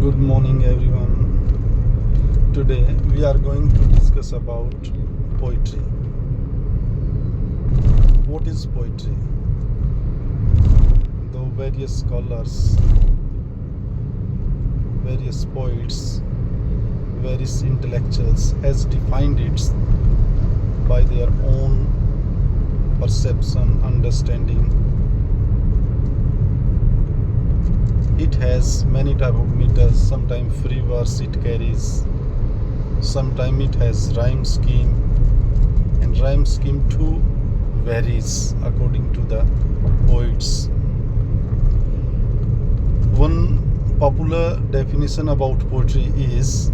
Good morning everyone. Today we are going to discuss about poetry. What is poetry? The various scholars, various poets, various intellectuals has defined it by their own perception, understanding. It has many type of meters. Sometimes free verse it carries, sometimes it has rhyme scheme, and rhyme scheme too varies according to the poets. One popular definition about poetry is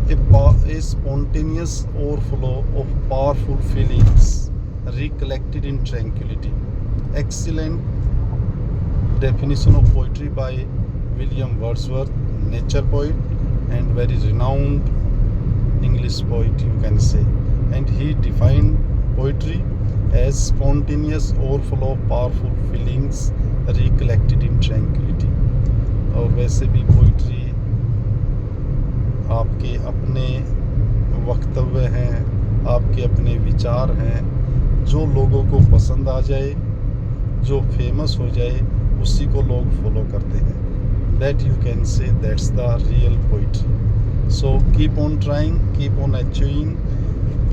a spontaneous overflow of powerful feelings recollected in tranquility. Excellent definition of poetry by William Wordsworth, nature poet and very renowned English poet, you can say. And he defined poetry as spontaneous overflow of powerful feelings recollected in tranquility. और वैसे भी poetry आपके अपने वक्तव्य हैं, आपके अपने विचार हैं, जो लोगों को पसंद आ जाए, जो फेमस हो जाए, उसी को लोग फॉलो करते हैं. That you can say that's the real poetry. So keep on trying, keep on achieving,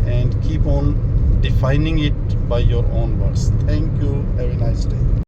and keep on defining it by your own words. Thank you. Have a nice day.